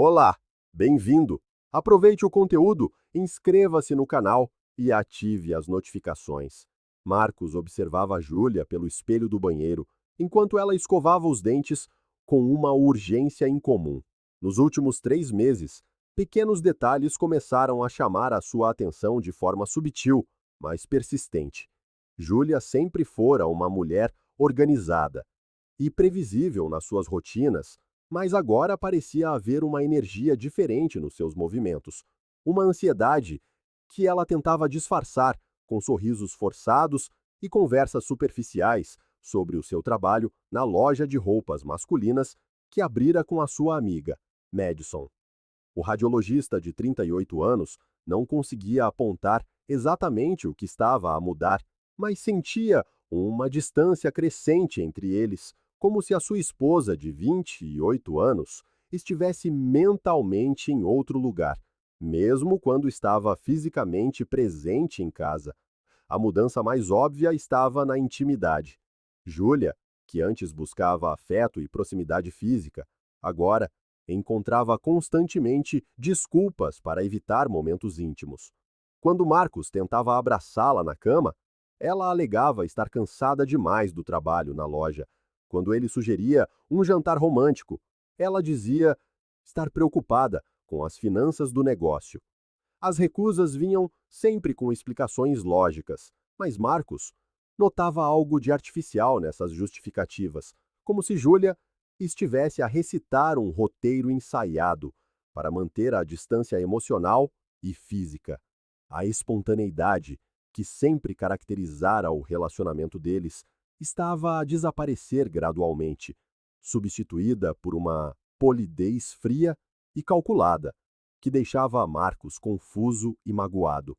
Olá, bem-vindo! Aproveite o conteúdo, inscreva-se no canal e ative as notificações. Marcos observava Júlia pelo espelho do banheiro, enquanto ela escovava os dentes com uma urgência incomum. Nos últimos 3 meses, pequenos detalhes começaram a chamar a sua atenção de forma sutil, mas persistente. Júlia sempre fora uma mulher organizada e previsível nas suas rotinas, mas agora parecia haver uma energia diferente nos seus movimentos, uma ansiedade que ela tentava disfarçar com sorrisos forçados e conversas superficiais sobre o seu trabalho na loja de roupas masculinas que abrira com a sua amiga, Madison. O radiologista de 38 anos não conseguia apontar exatamente o que estava a mudar, mas sentia uma distância crescente entre eles, como se a sua esposa de 28 anos estivesse mentalmente em outro lugar, mesmo quando estava fisicamente presente em casa. A mudança mais óbvia estava na intimidade. Júlia, que antes buscava afeto e proximidade física, agora encontrava constantemente desculpas para evitar momentos íntimos. Quando Marcos tentava abraçá-la na cama, ela alegava estar cansada demais do trabalho na loja. Quando ele sugeria um jantar romântico, ela dizia estar preocupada com as finanças do negócio. As recusas vinham sempre com explicações lógicas, mas Marcos notava algo de artificial nessas justificativas, como se Júlia estivesse a recitar um roteiro ensaiado para manter a distância emocional e física. A espontaneidade que sempre caracterizara o relacionamento deles estava a desaparecer gradualmente, substituída por uma polidez fria e calculada, que deixava Marcos confuso e magoado.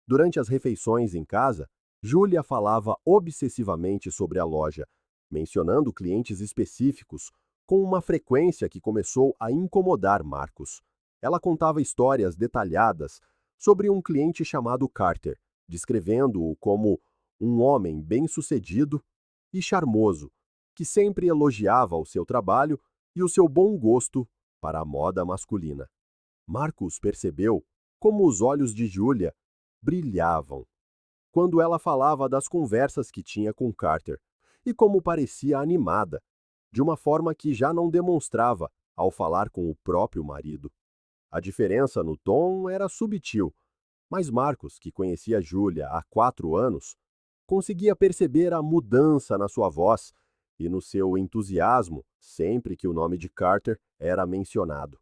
Durante as refeições em casa, Júlia falava obsessivamente sobre a loja, mencionando clientes específicos com uma frequência que começou a incomodar Marcos. Ela contava histórias detalhadas sobre um cliente chamado Carter, descrevendo-o como um homem bem-sucedido e charmoso, que sempre elogiava o seu trabalho e o seu bom gosto para a moda masculina. Marcos percebeu como os olhos de Júlia brilhavam quando ela falava das conversas que tinha com Carter e como parecia animada, de uma forma que já não demonstrava ao falar com o próprio marido. A diferença no tom era sutil, mas Marcos, que conhecia Júlia há 4 anos, conseguia perceber a mudança na sua voz e no seu entusiasmo sempre que o nome de Carter era mencionado.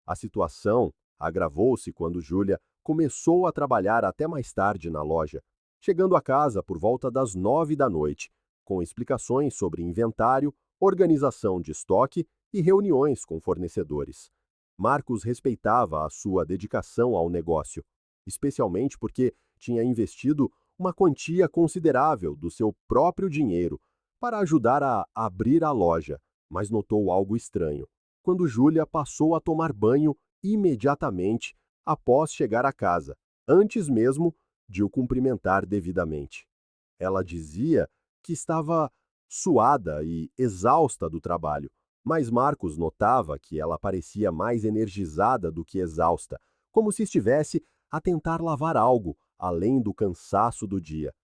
A situação agravou-se quando Júlia começou a trabalhar até mais tarde na loja, chegando a casa por volta das 9 da noite, com explicações sobre inventário, organização de estoque e reuniões com fornecedores. Marcos respeitava a sua dedicação ao negócio, especialmente porque tinha investido uma quantia considerável do seu próprio dinheiro para ajudar a abrir a loja, mas notou algo estranho quando Júlia passou a tomar banho imediatamente após chegar a casa, antes mesmo de o cumprimentar devidamente. Ela dizia que estava suada e exausta do trabalho, mas Marcos notava que ela parecia mais energizada do que exausta, como se estivesse a tentar lavar algo além do cansaço do dia.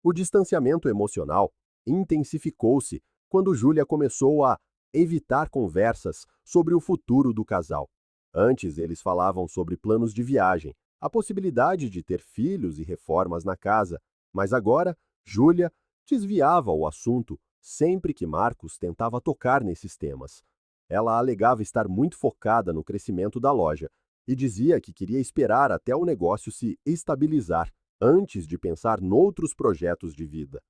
O distanciamento emocional intensificou-se quando Júlia começou a evitar conversas sobre o futuro do casal. Antes, eles falavam sobre planos de viagem, a possibilidade de ter filhos e reformas na casa, mas agora, Júlia desviava o assunto sempre que Marcos tentava tocar nesses temas. Ela alegava estar muito focada no crescimento da loja e dizia que queria esperar até o negócio se estabilizar antes de pensar noutros projetos de vida.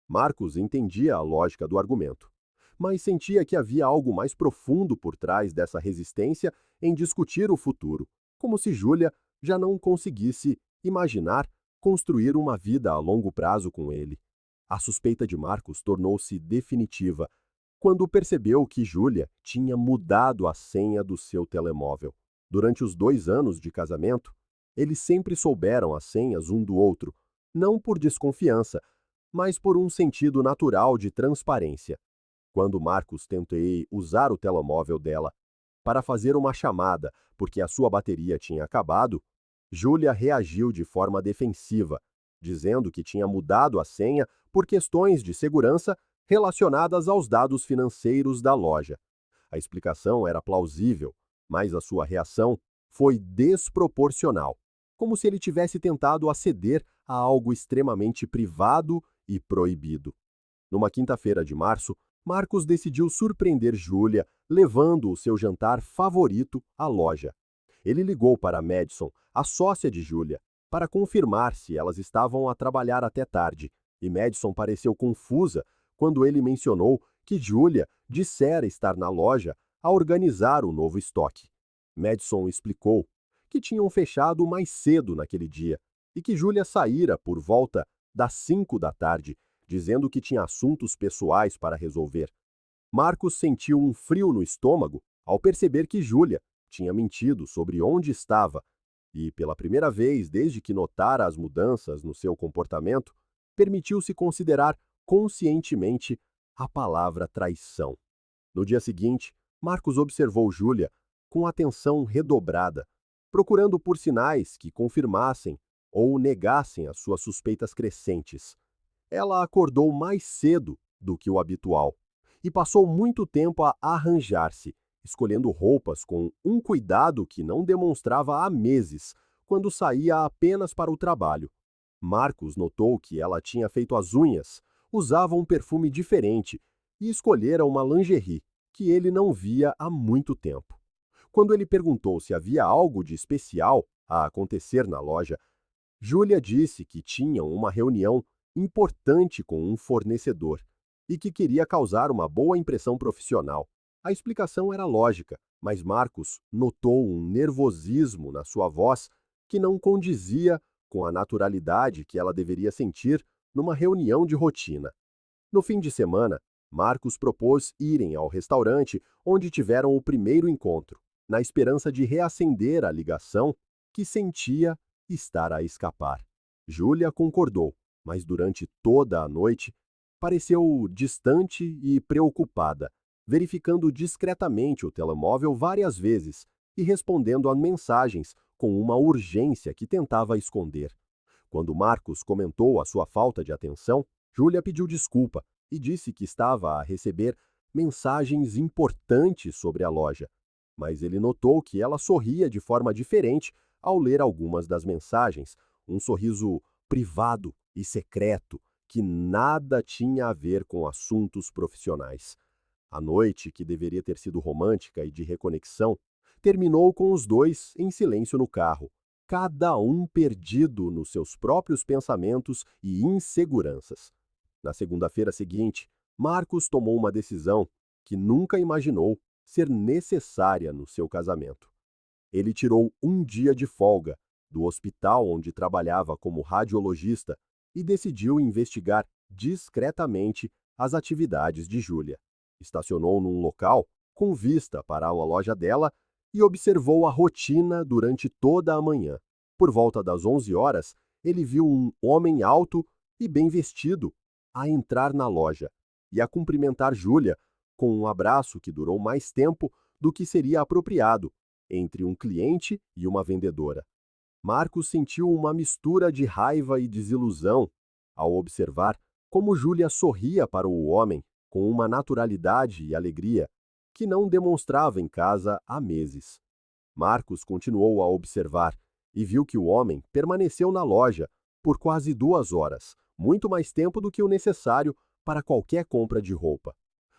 Marcos entendia a lógica do argumento, mas sentia que havia algo mais profundo por trás dessa resistência em discutir o futuro, como se Júlia já não conseguisse imaginar construir uma vida a longo prazo com ele. A suspeita de Marcos tornou-se definitiva quando percebeu que Júlia tinha mudado a senha do seu telemóvel. Durante os 2 anos de casamento, eles sempre souberam as senhas um do outro, não por desconfiança, mas por um sentido natural de transparência. Quando Marcos tentou usar o telemóvel dela para fazer uma chamada porque a sua bateria tinha acabado, Júlia reagiu de forma defensiva, dizendo que tinha mudado a senha por questões de segurança relacionadas aos dados financeiros da loja. A explicação era plausível, mas a sua reação foi desproporcional, como se ele tivesse tentado aceder a algo extremamente privado e proibido. Numa quinta-feira de março, Marcos decidiu surpreender Júlia, levando o seu jantar favorito à loja. Ele ligou para Madison, a sócia de Júlia, para confirmar se elas estavam a trabalhar até tarde, e Madison pareceu confusa quando ele mencionou que Júlia dissera estar na loja a organizar o novo estoque. Madison explicou que tinham fechado mais cedo naquele dia e que Júlia saíra por volta das 5 da tarde, dizendo que tinha assuntos pessoais para resolver. Marcos sentiu um frio no estômago ao perceber que Júlia tinha mentido sobre onde estava e, pela primeira vez desde que notara as mudanças no seu comportamento, permitiu-se considerar conscientemente a palavra traição. No dia seguinte, Marcos observou Júlia com atenção redobrada, procurando por sinais que confirmassem ou negassem as suas suspeitas crescentes. Ela acordou mais cedo do que o habitual e passou muito tempo a arranjar-se, escolhendo roupas com um cuidado que não demonstrava há meses, quando saía apenas para o trabalho. Marcos notou que ela tinha feito as unhas, usava um perfume diferente e escolhera uma lingerie que ele não via há muito tempo. Quando ele perguntou se havia algo de especial a acontecer na loja, Júlia disse que tinham uma reunião importante com um fornecedor e que queria causar uma boa impressão profissional. A explicação era lógica, mas Marcos notou um nervosismo na sua voz que não condizia com a naturalidade que ela deveria sentir numa reunião de rotina. No fim de semana, Marcos propôs irem ao restaurante onde tiveram o primeiro encontro, na esperança de reacender a ligação que sentia estar a escapar. Júlia concordou, mas durante toda a noite pareceu distante e preocupada, verificando discretamente o telemóvel várias vezes e respondendo a mensagens com uma urgência que tentava esconder. Quando Marcos comentou a sua falta de atenção, Júlia pediu desculpa e disse que estava a receber mensagens importantes sobre a loja, mas ele notou que ela sorria de forma diferente ao ler algumas das mensagens, um sorriso privado e secreto que nada tinha a ver com assuntos profissionais. A noite, que deveria ter sido romântica e de reconexão, terminou com os dois em silêncio no carro, cada um perdido nos seus próprios pensamentos e inseguranças. Na segunda-feira seguinte, Marcos tomou uma decisão que nunca imaginou ser necessária no seu casamento. Ele tirou um dia de folga do hospital onde trabalhava como radiologista e decidiu investigar discretamente as atividades de Júlia. Estacionou num local com vista para a loja dela e observou a rotina durante toda a manhã. Por volta das 11 horas, ele viu um homem alto e bem vestido a entrar na loja e a cumprimentar Júlia com um abraço que durou mais tempo do que seria apropriado entre um cliente e uma vendedora. Marcos sentiu uma mistura de raiva e desilusão ao observar como Júlia sorria para o homem com uma naturalidade e alegria que não demonstrava em casa há meses. Marcos continuou a observar e viu que o homem permaneceu na loja por quase 2 horas, muito mais tempo do que o necessário para qualquer compra de roupa.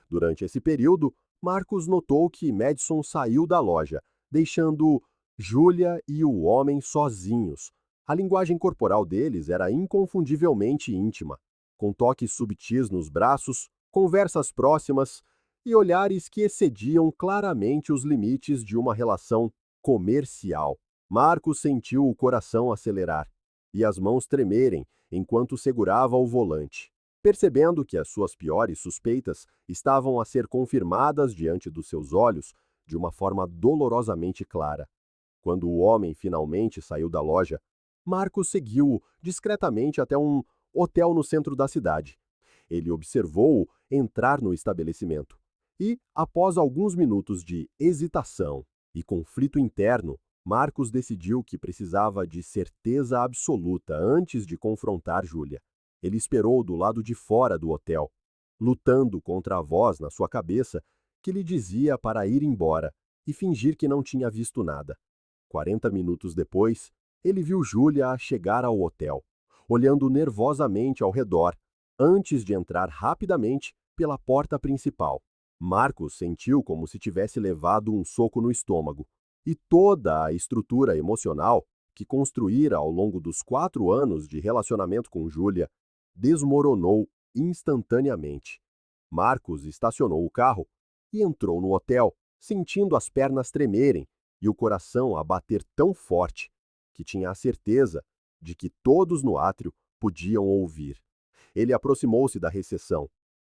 Durante esse período, Marcos notou que Madison saiu da loja, deixando Júlia e o homem sozinhos. A linguagem corporal deles era inconfundivelmente íntima, com toques subtis nos braços, conversas próximas e olhares que excediam claramente os limites de uma relação comercial. Marcos sentiu o coração acelerar e as mãos tremerem enquanto segurava o volante. Percebendo que as suas piores suspeitas estavam a ser confirmadas diante dos seus olhos de uma forma dolorosamente clara. Quando o homem finalmente saiu da loja, Marcos seguiu-o discretamente até um hotel no centro da cidade. Ele observou-o entrar no estabelecimento E, após alguns minutos de hesitação e conflito interno, Marcos decidiu que precisava de certeza absoluta antes de confrontar Júlia. Ele esperou do lado de fora do hotel, lutando contra a voz na sua cabeça que lhe dizia para ir embora e fingir que não tinha visto nada. 40 minutos depois, ele viu Júlia chegar ao hotel, olhando nervosamente ao redor, antes de entrar rapidamente pela porta principal. Marcos sentiu como se tivesse levado um soco no estômago, e toda a estrutura emocional que construíra ao longo dos 4 anos de relacionamento com Júlia desmoronou instantaneamente. Marcos estacionou o carro e entrou no hotel, sentindo as pernas tremerem e o coração a bater tão forte que tinha a certeza de que todos no átrio podiam ouvir. Ele aproximou-se da recepção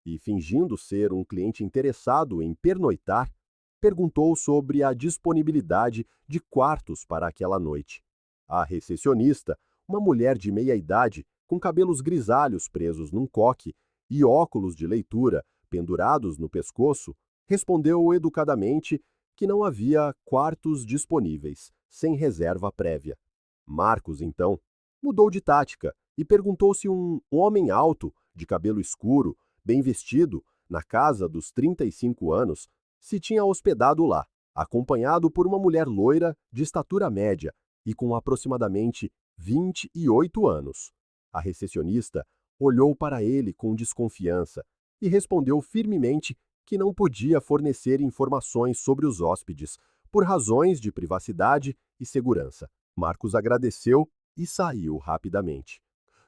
e, fingindo ser um cliente interessado em pernoitar, perguntou sobre a disponibilidade de quartos para aquela noite. A recepcionista, uma mulher de meia idade, com cabelos grisalhos presos num coque e óculos de leitura pendurados no pescoço, respondeu educadamente que não havia quartos disponíveis, sem reserva prévia. Marcos, então, mudou de tática e perguntou se um homem alto, de cabelo escuro, bem vestido, na casa dos 35 anos, se tinha hospedado lá, acompanhado por uma mulher loira de estatura média e com aproximadamente 28 anos. A recepcionista olhou para ele com desconfiança e respondeu firmemente que não podia fornecer informações sobre os hóspedes, por razões de privacidade e segurança. Marcos agradeceu e saiu rapidamente.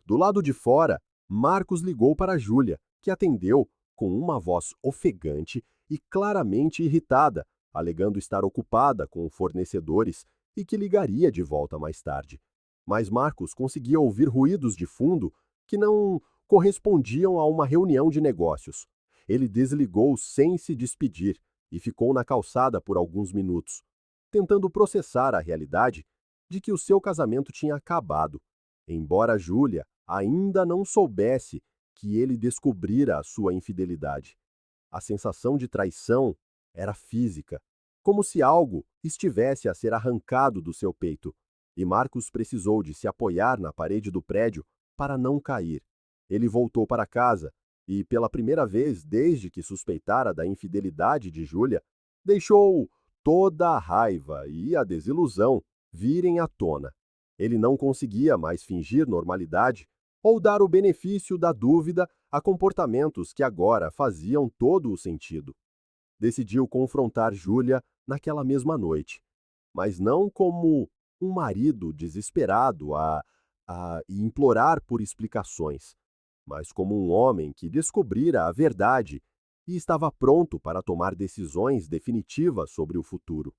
Do lado de fora, Marcos ligou para Júlia, que atendeu com uma voz ofegante e claramente irritada, alegando estar ocupada com fornecedores e que ligaria de volta mais tarde. Mas Marcos conseguia ouvir ruídos de fundo que não correspondiam a uma reunião de negócios. Ele desligou sem se despedir e ficou na calçada por alguns minutos, tentando processar a realidade de que o seu casamento tinha acabado, embora Júlia ainda não soubesse que ele descobrira a sua infidelidade. A sensação de traição era física, como se algo estivesse a ser arrancado do seu peito, e Marcos precisou de se apoiar na parede do prédio para não cair. Ele voltou para casa e, pela primeira vez desde que suspeitara da infidelidade de Júlia, deixou toda a raiva e a desilusão virem à tona. Ele não conseguia mais fingir normalidade ou dar o benefício da dúvida a comportamentos que agora faziam todo o sentido. Decidiu confrontar Júlia naquela mesma noite, mas não como um marido desesperado a implorar por explicações, mas como um homem que descobrira a verdade e estava pronto para tomar decisões definitivas sobre o futuro.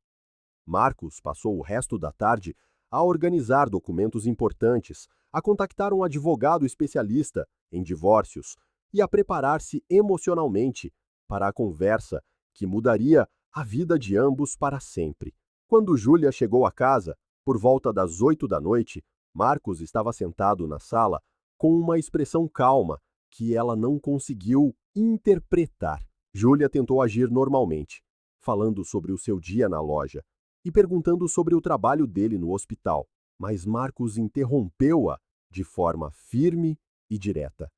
Marcos passou o resto da tarde a organizar documentos importantes, a contactar um advogado especialista em divórcios e a preparar-se emocionalmente para a conversa que mudaria a vida de ambos para sempre. Quando Júlia chegou a casa, por volta das 8 da noite, Marcos estava sentado na sala com uma expressão calma que ela não conseguiu interpretar. Júlia tentou agir normalmente, falando sobre o seu dia na loja e perguntando sobre o trabalho dele no hospital, mas Marcos interrompeu-a de forma firme e direta.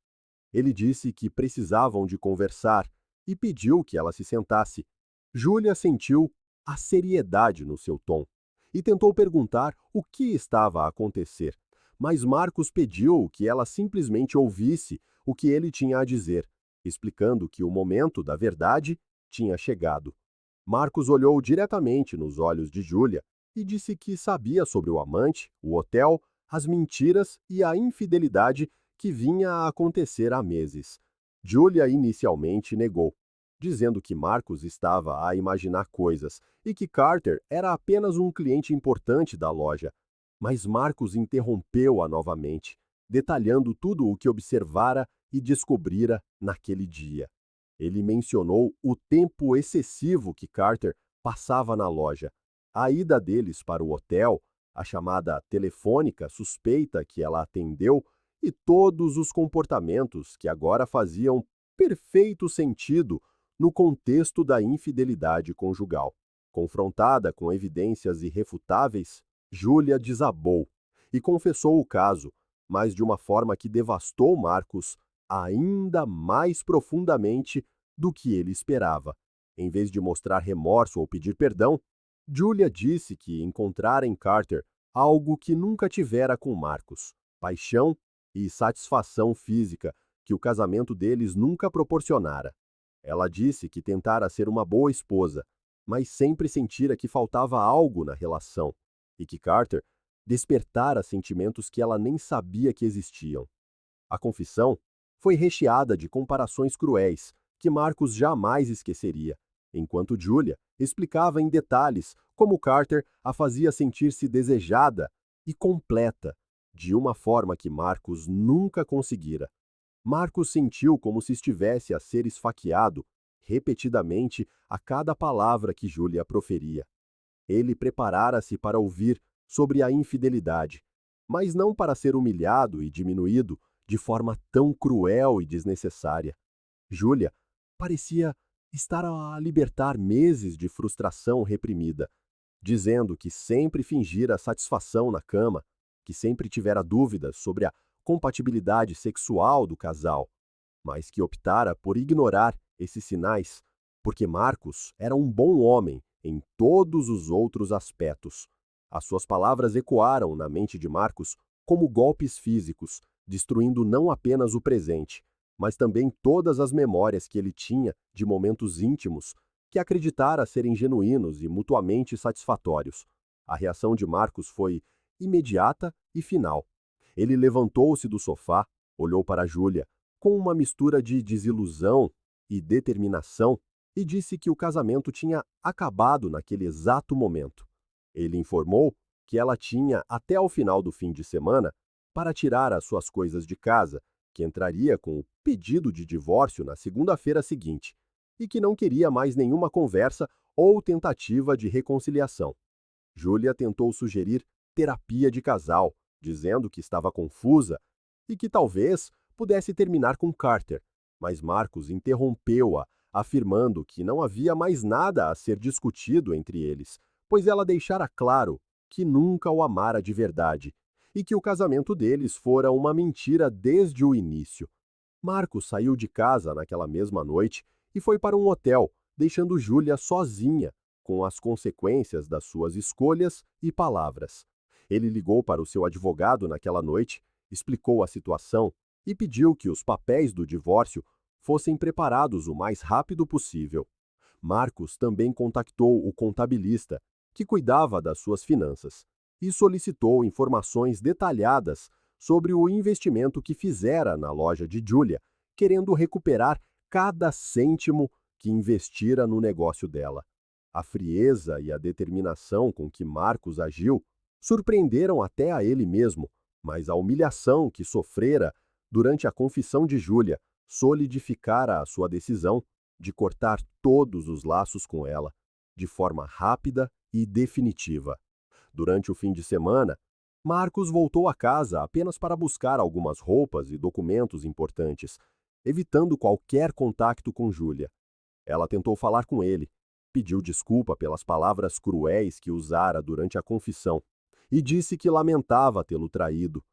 Ele disse que precisavam de conversar e pediu que ela se sentasse. Júlia sentiu a seriedade no seu tom e tentou perguntar o que estava a acontecer, mas Marcos pediu que ela simplesmente ouvisse o que ele tinha a dizer, explicando que o momento da verdade tinha chegado. Marcos olhou diretamente nos olhos de Júlia e disse que sabia sobre o amante, o hotel, as mentiras e a infidelidade que vinha a acontecer há meses. Júlia inicialmente negou, dizendo que Marcos estava a imaginar coisas e que Carter era apenas um cliente importante da loja. Mas Marcos interrompeu-a novamente, detalhando tudo o que observara e descobrira naquele dia. Ele mencionou o tempo excessivo que Carter passava na loja, a ida deles para o hotel, a chamada telefônica suspeita que ela atendeu e todos os comportamentos que agora faziam perfeito sentido no contexto da infidelidade conjugal. Confrontada com evidências irrefutáveis, Júlia desabou e confessou o caso, mas de uma forma que devastou Marcos ainda mais profundamente do que ele esperava. Em vez de mostrar remorso ou pedir perdão, Julia disse que encontrara em Carter algo que nunca tivera com Marcos: paixão e satisfação física que o casamento deles nunca proporcionara. Ela disse que tentara ser uma boa esposa, mas sempre sentira que faltava algo na relação, e que Carter despertara sentimentos que ela nem sabia que existiam. A confissão foi recheada de comparações cruéis que Marcos jamais esqueceria, enquanto Julia explicava em detalhes como Carter a fazia sentir-se desejada e completa, de uma forma que Marcos nunca conseguira. Marcos sentiu como se estivesse a ser esfaqueado repetidamente a cada palavra que Júlia proferia. Ele preparara-se para ouvir sobre a infidelidade, mas não para ser humilhado e diminuído de forma tão cruel e desnecessária. Júlia parecia estar a libertar meses de frustração reprimida, dizendo que sempre fingira satisfação na cama, que sempre tivera dúvidas sobre a compatibilidade sexual do casal, mas que optara por ignorar esses sinais, porque Marcos era um bom homem em todos os outros aspectos. As suas palavras ecoaram na mente de Marcos como golpes físicos, destruindo não apenas o presente, mas também todas as memórias que ele tinha de momentos íntimos que acreditara serem genuínos e mutuamente satisfatórios. A reação de Marcos foi imediata e final. Ele levantou-se do sofá, olhou para Júlia com uma mistura de desilusão e determinação e disse que o casamento tinha acabado naquele exato momento. Ele informou que ela tinha até o final do fim de semana para tirar as suas coisas de casa, que entraria com o pedido de divórcio na segunda-feira seguinte, e que não queria mais nenhuma conversa ou tentativa de reconciliação. Júlia tentou sugerir terapia de casal, dizendo que estava confusa e que talvez pudesse terminar com Carter, mas Marcos interrompeu-a, afirmando que não havia mais nada a ser discutido entre eles, pois ela deixara claro que nunca o amara de verdade e que o casamento deles fora uma mentira desde o início. Marcos saiu de casa naquela mesma noite e foi para um hotel, deixando Júlia sozinha com as consequências das suas escolhas e palavras. Ele ligou para o seu advogado naquela noite, explicou a situação e pediu que os papéis do divórcio fossem preparados o mais rápido possível. Marcos também contactou o contabilista, que cuidava das suas finanças, e solicitou informações detalhadas sobre o investimento que fizera na loja de Júlia, querendo recuperar cada cêntimo que investira no negócio dela. A frieza e a determinação com que Marcos agiu surpreenderam até a ele mesmo, mas a humilhação que sofrera durante a confissão de Júlia solidificara a sua decisão de cortar todos os laços com ela, de forma rápida e definitiva. Durante o fim de semana, Marcos voltou a casa apenas para buscar algumas roupas e documentos importantes, evitando qualquer contato com Júlia. Ela tentou falar com ele, pediu desculpa pelas palavras cruéis que usara durante a confissão e disse que lamentava tê-lo traído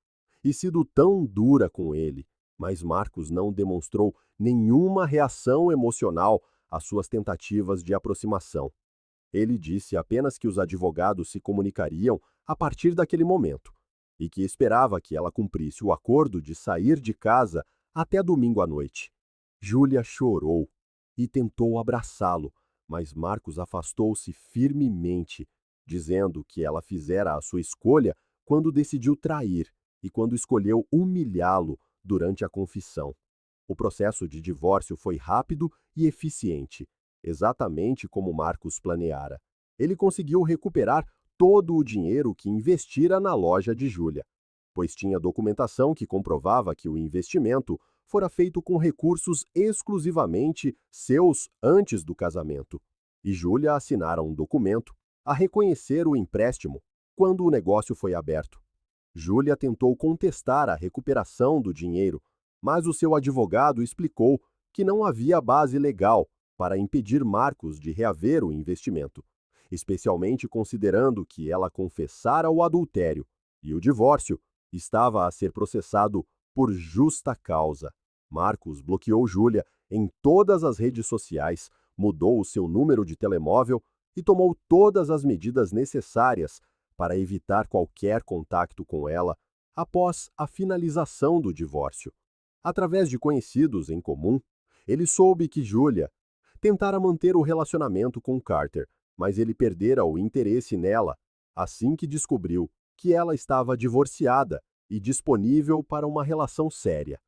e sido tão dura com ele, mas Marcos não demonstrou nenhuma reação emocional às suas tentativas de aproximação. Ele disse apenas que os advogados se comunicariam a partir daquele momento e que esperava que ela cumprisse o acordo de sair de casa até domingo à noite. Júlia chorou e tentou abraçá-lo, mas Marcos afastou-se firmemente, dizendo que ela fizera a sua escolha quando decidiu trair e quando escolheu humilhá-lo durante a confissão. O processo de divórcio foi rápido e eficiente, exatamente como Marcos planeara. Ele conseguiu recuperar todo o dinheiro que investira na loja de Júlia, pois tinha documentação que comprovava que o investimento fora feito com recursos exclusivamente seus antes do casamento. E Júlia assinara um documento a reconhecer o empréstimo quando o negócio foi aberto. Júlia tentou contestar a recuperação do dinheiro, mas o seu advogado explicou que não havia base legal para impedir Marcos de reaver o investimento, especialmente considerando que ela confessara o adultério e o divórcio estava a ser processado por justa causa. Marcos bloqueou Júlia em todas as redes sociais, mudou o seu número de telemóvel e tomou todas as medidas necessárias para evitar qualquer contato com ela após a finalização do divórcio. Através de conhecidos em comum, ele soube que Júlia tentara manter o relacionamento com Carter, mas ele perdera o interesse nela assim que descobriu que ela estava divorciada e disponível para uma relação séria.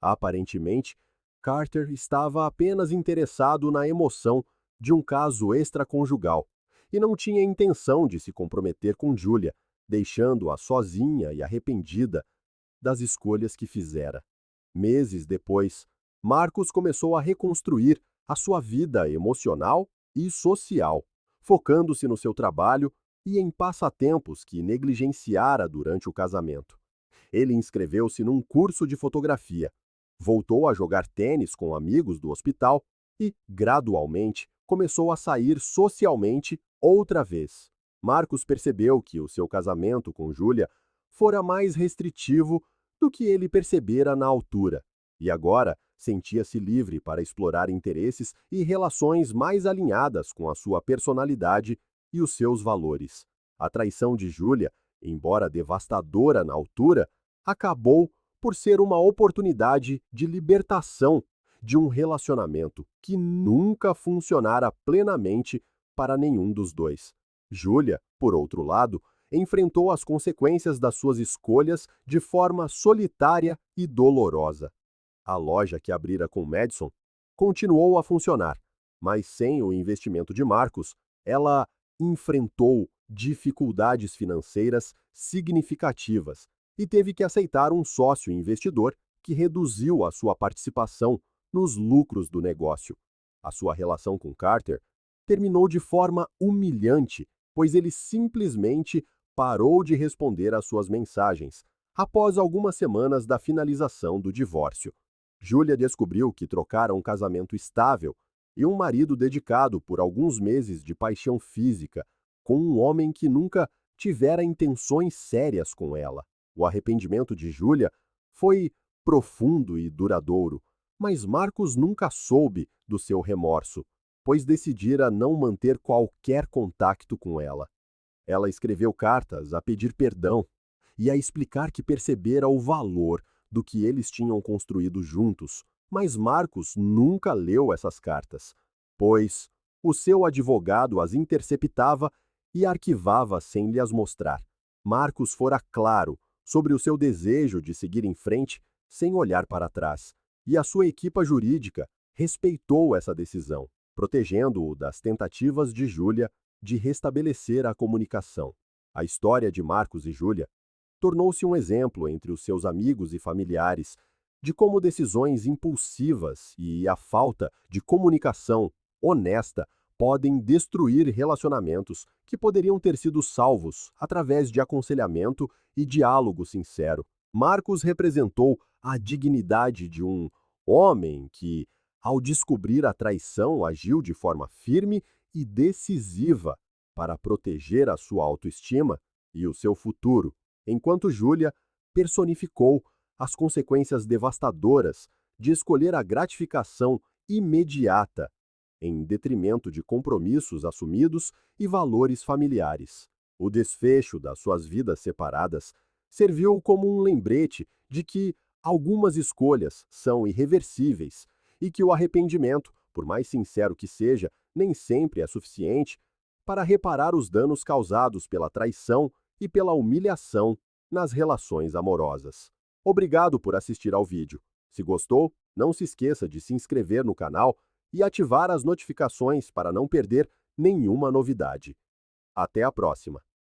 Aparentemente, Carter estava apenas interessado na emoção de um caso extraconjugal e não tinha intenção de se comprometer com Júlia, deixando-a sozinha e arrependida das escolhas que fizera. Meses depois, Marcos começou a reconstruir a sua vida emocional e social, focando-se no seu trabalho e em passatempos que negligenciara durante o casamento. Ele inscreveu-se num curso de fotografia, voltou a jogar tênis com amigos do hospital e, gradualmente, começou a sair socialmente outra vez. Marcos percebeu que o seu casamento com Júlia fora mais restritivo do que ele percebera na altura, e agora sentia-se livre para explorar interesses e relações mais alinhadas com a sua personalidade e os seus valores. A traição de Júlia, embora devastadora na altura, acabou por ser uma oportunidade de libertação de um relacionamento que nunca funcionara plenamente para nenhum dos dois. Júlia, por outro lado, enfrentou as consequências das suas escolhas de forma solitária e dolorosa. A loja que abrira com Madison continuou a funcionar, mas sem o investimento de Marcos, ela enfrentou dificuldades financeiras significativas e teve que aceitar um sócio investidor que reduziu a sua participação nos lucros do negócio. A sua relação com Carter terminou de forma humilhante, pois ele simplesmente parou de responder às suas mensagens após algumas semanas da finalização do divórcio. Júlia descobriu que trocara um casamento estável e um marido dedicado por alguns meses de paixão física com um homem que nunca tivera intenções sérias com ela. O arrependimento de Júlia foi profundo e duradouro, mas Marcos nunca soube do seu remorso, pois decidira não manter qualquer contato com ela. Ela escreveu cartas a pedir perdão e a explicar que percebera o valor do que eles tinham construído juntos, mas Marcos nunca leu essas cartas, pois o seu advogado as interceptava e arquivava sem lhe as mostrar. Marcos fora claro sobre o seu desejo de seguir em frente sem olhar para trás, e a sua equipa jurídica respeitou essa decisão, protegendo-o das tentativas de Júlia de restabelecer a comunicação. A história de Marcos e Júlia tornou-se um exemplo entre os seus amigos e familiares de como decisões impulsivas e a falta de comunicação honesta podem destruir relacionamentos que poderiam ter sido salvos através de aconselhamento e diálogo sincero. Marcos representou a dignidade de um homem que, ao descobrir a traição, agiu de forma firme e decisiva para proteger a sua autoestima e o seu futuro, enquanto Júlia personificou as consequências devastadoras de escolher a gratificação imediata em detrimento de compromissos assumidos e valores familiares. O desfecho das suas vidas separadas serviu como um lembrete de que algumas escolhas são irreversíveis e que o arrependimento, por mais sincero que seja, nem sempre é suficiente para reparar os danos causados pela traição e pela humilhação nas relações amorosas. Obrigado por assistir ao vídeo. Se gostou, não se esqueça de se inscrever no canal e ativar as notificações para não perder nenhuma novidade. Até a próxima!